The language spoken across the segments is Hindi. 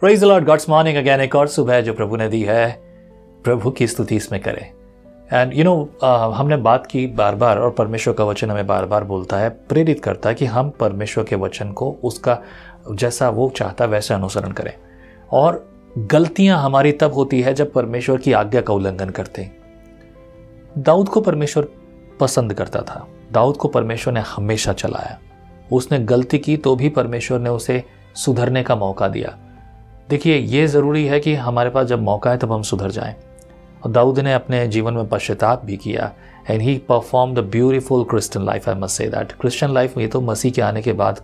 Praise the lord, God's morning again. एक और सुबह जो प्रभु ने दी है, प्रभु की स्तुति इसमें करें। एंड हमने बात की बार बार, और परमेश्वर का वचन हमें बार बार बोलता है, प्रेरित करता है कि हम परमेश्वर के वचन को उसका जैसा वो चाहता वैसा अनुसरण करें। और गलतियां हमारी तब होती है जब परमेश्वर की आज्ञा का उल्लंघन करते हैं। दाऊद को परमेश्वर पसंद करता था, दाऊद को परमेश्वर ने हमेशा चलाया। उसने गलती की तो भी परमेश्वर ने उसे सुधरने का मौका दिया। देखिए, ये ज़रूरी है कि हमारे पास जब मौका है तब हम सुधर जाएं। और दाऊद ने अपने जीवन में पश्चाताप भी किया, and he perform the beautiful Christian life. I must say that Christian life ये तो मसीह के आने के बाद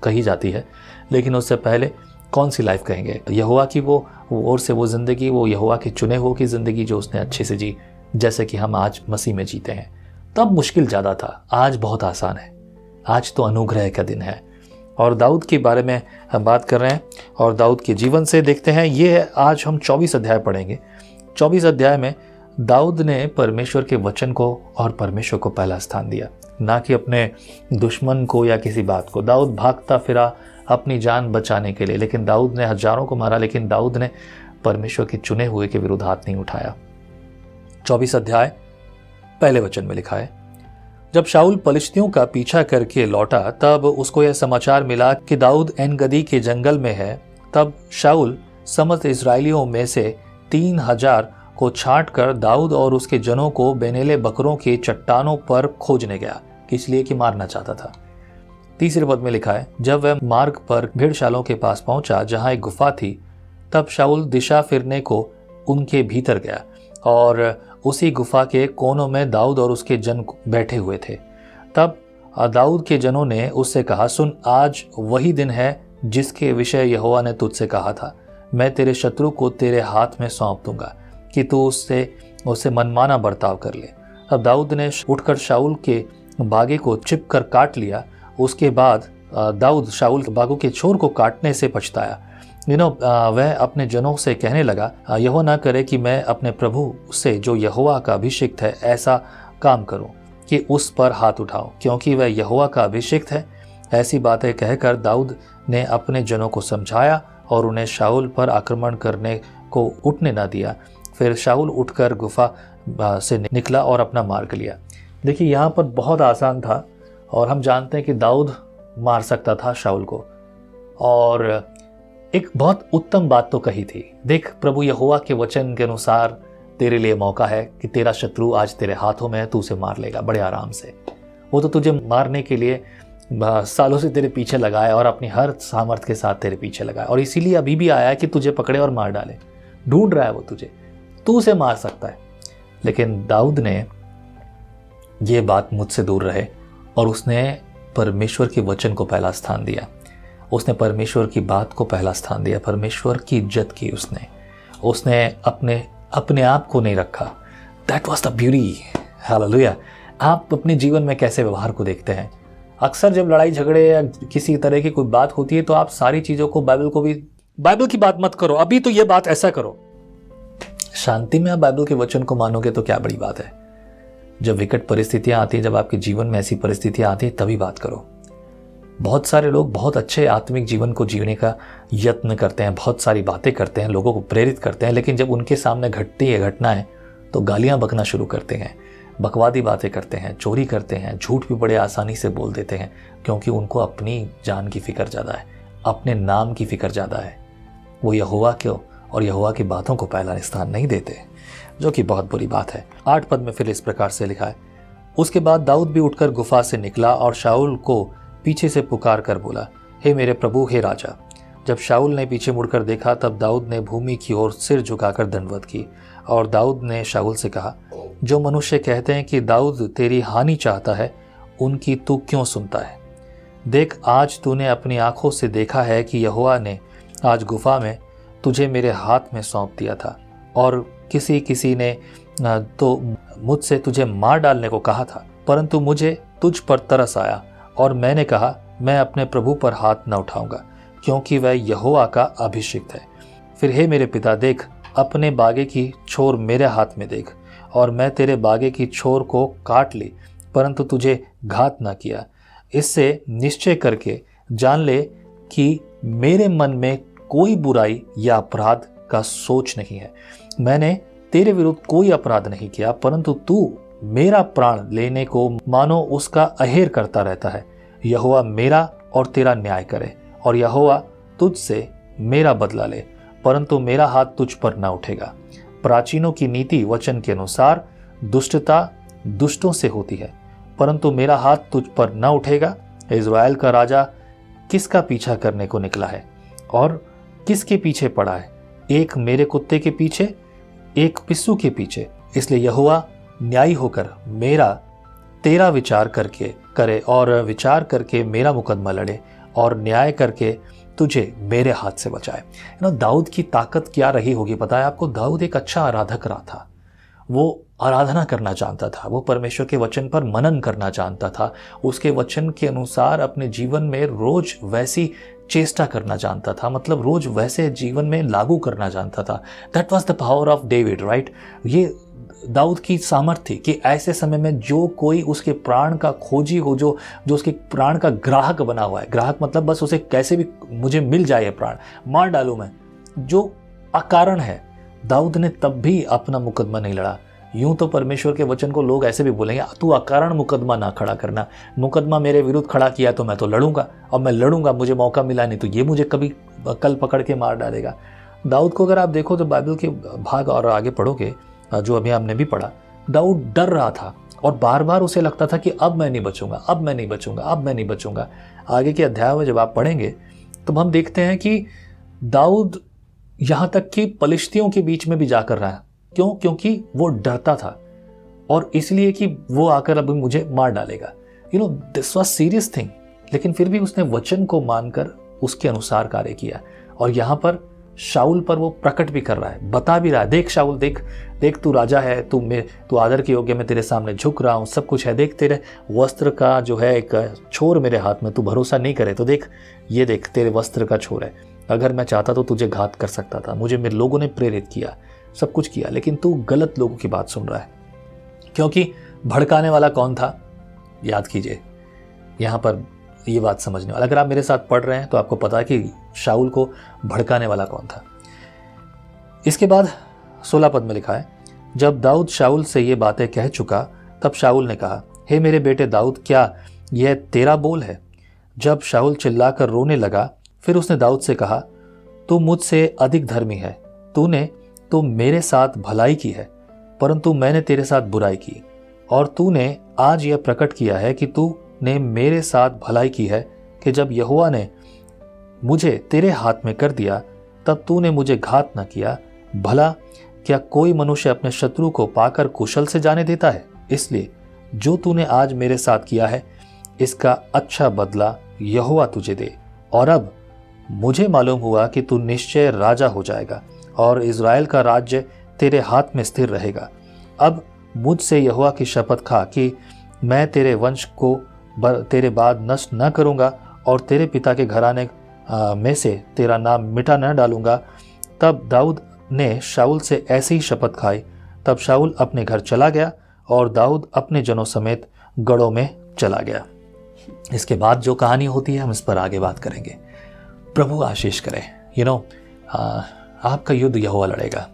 कही जाती है, लेकिन उससे पहले कौन सी लाइफ कहेंगे? यहोवा की वो और से वो ज़िंदगी, वो यहोवा के चुने हुए की ज़िंदगी जो उसने अच्छे से जी, जैसे कि हम आज मसीह में जीते हैं। तब मुश्किल ज़्यादा था, आज बहुत आसान है। आज तो अनुग्रह का दिन है। और दाऊद के बारे में हम बात कर रहे हैं और दाऊद के जीवन से देखते हैं। ये आज हम 24 अध्याय पढ़ेंगे। 24 अध्याय में दाऊद ने परमेश्वर के वचन को और परमेश्वर को पहला स्थान दिया, ना कि अपने दुश्मन को या किसी बात को। दाऊद भागता फिरा अपनी जान बचाने के लिए, लेकिन दाऊद ने हजारों को मारा, लेकिन दाऊद ने परमेश्वर के चुने हुए के विरुद्ध हाथ नहीं उठाया। 24 अध्याय पहले वचन में लिखा है, जब शाऊल पलिश्तियों का पीछा करके लौटा तब उसको यह समाचार मिला कि दाऊद एनगदी के जंगल में है। तब शाऊल समस्त इस्राएलियों में से 3000 को छांट कर दाऊद और उसके जनों को बेनेले बकरों के चट्टानों पर खोजने गया, इसलिए कि मारना चाहता था। तीसरे पद में लिखा है, जब वह मार्ग पर भेड़शालों के पास पहुंचा जहां एक गुफा थी, तब शाऊल दिशा फिरने को उनके भीतर गया, और उसी गुफा के कोनों में दाऊद और उसके जन बैठे हुए थे। तब दाऊद के जनों ने उससे कहा, सुन, आज वही दिन है जिसके विषय यहोवा ने तुझसे कहा था, मैं तेरे शत्रु को तेरे हाथ में सौंप दूंगा कि तू उससे मनमाना बर्ताव कर ले। अब दाऊद ने उठकर शाऊल के बागे को चिपकर काट लिया। उसके बाद दाऊद शाऊल के बागों के छोर को काटने से पछताया। वह अपने जनों से कहने लगा, यहोवा ना करे कि मैं अपने प्रभु से जो यहोवा का अभिषिक्त है ऐसा काम करूं कि उस पर हाथ उठाऊं, क्योंकि वह यहोवा का अभिषिक्त है। ऐसी बातें कहकर दाऊद ने अपने जनों को समझाया और उन्हें शाऊल पर आक्रमण करने को उठने ना दिया। फिर शाऊल उठकर गुफा से निकला और अपना मार्ग लिया। देखिए, यहाँ पर बहुत आसान था, और हम जानते हैं कि दाऊद मार सकता था शाऊल को। और एक बहुत उत्तम बात तो कही थी, देख, प्रभु यहोवा के वचन के अनुसार तेरे लिए मौका है कि तेरा शत्रु आज तेरे हाथों में है, तू उसे मार लेगा बड़े आराम से। वो तो तुझे मारने के लिए सालों से तेरे पीछे लगाया और अपनी हर सामर्थ्य के साथ तेरे पीछे लगाया, और इसीलिए अभी भी आया है कि तुझे पकड़े और मार डाले। ढूंढ रहा है वो तुझे, तू उसे मार सकता है। लेकिन दाऊद ने ये बात मुझसे दूर रहे, और उसने परमेश्वर के वचन को पहला स्थान दिया। उसने परमेश्वर की बात को पहला स्थान दिया, परमेश्वर की इज्जत की उसने अपने आप को नहीं रखा। That was the beauty. Hallelujah. आप अपने जीवन में कैसे व्यवहार को देखते हैं? अक्सर जब लड़ाई झगड़े या किसी तरह की कोई बात होती है तो आप सारी चीज़ों को बाइबल की बात मत करो, अभी तो ये बात ऐसा करो। शांति में आप बाइबल के वचन को मानोगे तो क्या बड़ी बात है। जब विकट परिस्थितियां आती हैं, जब आपके जीवन में ऐसी परिस्थितियां आती हैं, तभी बात करो। बहुत सारे लोग बहुत अच्छे आत्मिक जीवन को जीने का यत्न करते हैं, बहुत सारी बातें करते हैं, लोगों को प्रेरित करते हैं, लेकिन जब उनके सामने घटती है घटनाएं तो गालियां बकना शुरू करते हैं, बकवादी बातें करते हैं, चोरी करते हैं, झूठ भी बड़े आसानी से बोल देते हैं, क्योंकि उनको अपनी जान की फिक्र ज़्यादा है, अपने नाम की फिक्र ज़्यादा है। वो यहोवा को और यहोवा की बातों को पहला स्थान नहीं देते, जो कि बहुत बुरी बात है। 8 पद में फिर इस प्रकार से लिखा है, उसके बाद दाऊद भी उठकर गुफा से निकला और शाऊल को पीछे से पुकार कर बोला, हे मेरे प्रभु, हे राजा। जब शाऊल ने पीछे मुड़कर देखा तब दाऊद ने भूमि की ओर सिर झुकाकर दंडवत की, और दाऊद ने शाऊल से कहा, जो मनुष्य कहते हैं कि दाऊद तेरी हानि चाहता है, उनकी तू क्यों सुनता है? देख, आज तूने अपनी आंखों से देखा है कि यहोवा ने आज गुफा में तुझे मेरे हाथ में सौंप दिया था, और किसी ने तो मुझसे तुझे मार डालने को कहा था, परंतु मुझे तुझ पर तरस आया और मैंने कहा, मैं अपने प्रभु पर हाथ न उठाऊंगा, क्योंकि वह यहोवा का अभिषिक्त है। फिर हे मेरे पिता, देख, अपने बागे की छोर मेरे हाथ में देख, और मैं तेरे बागे की छोर को काट ली, परंतु तुझे घात न किया। इससे निश्चय करके जान ले कि मेरे मन में कोई बुराई या अपराध का सोच नहीं है। मैंने तेरे विरुद्ध कोई अपराध नहीं किया, परंतु तू मेरा प्राण लेने को मानो उसका अहेर करता रहता है। यहोवा मेरा और तेरा न्याय करे, और यहोवा तुझसे मेरा बदला ले, परंतु मेरा हाथ तुझ पर न उठेगा। प्राचीनों की नीति वचन के अनुसार दुष्टता दुष्टों से होती है, परंतु मेरा हाथ तुझ पर न उठेगा। इज़राइल का राजा किसका पीछा करने को निकला है और किसके पीछे पड़ा है? एक मेरे कुत्ते के पीछे, एक पिस्सू के पीछे। इसलिए यहोवा न्यायी होकर मेरा तेरा विचार करके करे और विचार करके मेरा मुकदमा लड़े और न्याय करके तुझे मेरे हाथ से बचाए। दाऊद की ताकत क्या रही होगी पता है आपको? दाऊद एक अच्छा आराधक रहा था। वो आराधना करना जानता था, वो परमेश्वर के वचन पर मनन करना जानता था, उसके वचन के अनुसार अपने जीवन में रोज वैसी चेष्टा करना जानता था, मतलब रोज वैसे जीवन में लागू करना जानता था। That was the power of David, right? ये दाऊद की सामर्थ्य थी कि ऐसे समय में जो कोई उसके प्राण का खोजी हो, जो उसके प्राण का ग्राहक बना हुआ है, ग्राहक मतलब बस उसे कैसे भी मुझे मिल जाए ये प्राण, मार डालूं मैं, जो अकारण है, दाऊद ने तब भी अपना मुकदमा नहीं लड़ा। यूं तो परमेश्वर के वचन को लोग ऐसे भी बोलेंगे, तू अकारण मुकदमा ना खड़ा करना, मुकदमा मेरे विरुद्ध खड़ा किया तो मैं तो लड़ूंगा, और मैं लड़ूंगा, मुझे मौका मिला नहीं तो ये मुझे कभी कल पकड़ के मार डालेगा। दाऊद को अगर आप देखो तो बाइबल के भाग और आगे पढ़ोगे, जो अभी हमने भी पढ़ा, दाऊद डर रहा था और बार बार उसे लगता था कि अब मैं नहीं बचूंगा, अब मैं नहीं बचूंगा, अब मैं नहीं बचूंगा। आगे के अध्याय में जब आप पढ़ेंगे तो हम देखते हैं कि दाऊद यहाँ तक कि पलिश्तियों के बीच में भी जाकर रहा है। क्यों? क्योंकि वो डरता था, और इसलिए कि वो आकर अभी मुझे मार डालेगा। दिस वाज सीरियस थिंग, लेकिन फिर भी उसने वचन को मानकर उसके अनुसार कार्य किया। और यहाँ पर शाऊल पर वो प्रकट भी कर रहा है, बता भी रहा है, देख शाऊल, देख तू राजा है, तू आदर के योग्य, मैं तेरे सामने झुक रहा हूँ, सब कुछ है, देख तेरे वस्त्र का जो है एक छोर मेरे हाथ में, तू भरोसा नहीं करे तो देख, ये देख तेरे वस्त्र का छोर है, अगर मैं चाहता तो तुझे घात कर सकता था, मुझे मेरे लोगों ने प्रेरित किया, सब कुछ किया, लेकिन तू गलत लोगों की बात सुन रहा है। क्योंकि भड़काने वाला कौन था? याद कीजिए, यहाँ पर ये बात समझने वाला, अगर आप मेरे साथ पढ़ रहे हैं तो आपको पता है कि शाऊल को भड़काने वाला कौन था। इसके बाद 16 पद में लिखा है, जब दाऊद शाऊल से ये बातें कह चुका, तब शाऊल ने कहा, हे मेरे बेटे दाऊद, क्या यह तेरा बोल है? जब शाऊल चिल्लाकर रोने लगा, फिर उसने दाऊद से कहा, तू मुझसे अधिक धर्मी है, तूने तो मेरे साथ भलाई की है, परंतु मैंने तेरे साथ बुराई की, और तूने आज यह प्रकट किया है कि तू ने मेरे साथ भलाई की है कि जब यहोवा ने मुझे तेरे हाथ में कर दिया, तब तूने मुझे घात न किया। भला क्या कोई मनुष्य अपने शत्रु को पाकर कुशल से जाने देता है? इसलिए जो तूने आज मेरे साथ किया है, इसका अच्छा बदला यहोवा तुझे दे। और अब मुझे मालूम हुआ कि तू निश्चय राजा हो जाएगा और इज़राइल का राज्य तेरे हाथ में स्थिर रहेगा। अब मुझसे यहोवा की शपथ खा कि मैं तेरे वंश को तेरे बाद नष्ट न करूँगा और तेरे पिता के घराने में से तेरा नाम मिटा न डालूंगा। तब दाऊद ने शाऊल से ऐसी ही शपथ खाई। तब शाऊल अपने घर चला गया और दाऊद अपने जनों समेत गढ़ों में चला गया। इसके बाद जो कहानी होती है हम इस पर आगे बात करेंगे। प्रभु आशीष करे। आपका युद्ध यहोवा लड़ेगा।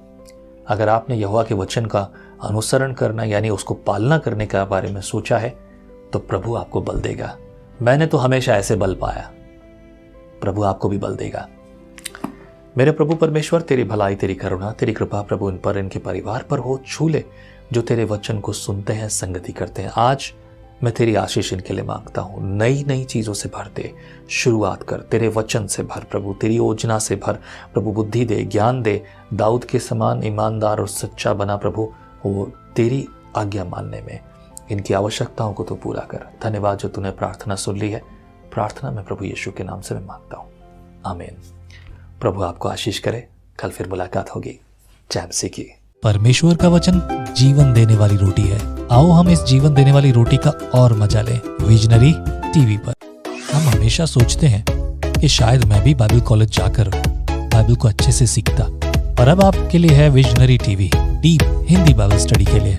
अगर आपने यहोवा के वचन का अनुसरण करना यानी उसको पालना करने के बारे में सोचा है तो प्रभु आपको बल देगा। मैंने तो हमेशा ऐसे बल पाया, प्रभु आपको भी बल देगा। मेरे प्रभु परमेश्वर, तेरी भलाई, तेरी करुणा, तेरी कृपा प्रभु इन पर, इनके परिवार पर हो। छू ले जो तेरे वचन को सुनते हैं, संगति करते हैं। आज मैं तेरी आशीष इनके लिए मांगता हूँ। नई नई चीज़ों से भर दे, शुरुआत कर, तेरे वचन से भर प्रभु, तेरी योजना से भर प्रभु, बुद्धि दे, ज्ञान दे। दाऊद के समान ईमानदार और सच्चा बना प्रभु, वो तेरी आज्ञा मानने में। इनकी आवश्यकताओं को तो पूरा कर। धन्यवाद जो तूने प्रार्थना सुन ली है। प्रार्थना में प्रभु यीशु के नाम से मैं मांगता हूँ, आमीन। प्रभु आपको आशीष करे। कल फिर मुलाकात होगी। जय मसीह की। परमेश्वर का वचन जीवन देने वाली रोटी है। आओ हम इस जीवन देने वाली रोटी का और मजा लें विजनरी टीवी पर। हम हमेशा सोचते हैं कि शायद मैं भी बाइबल कॉलेज जाकर बाइबल को अच्छे से सीखता, पर अब आपके लिए है visionary TV, deep Hindi Bible study के लिए।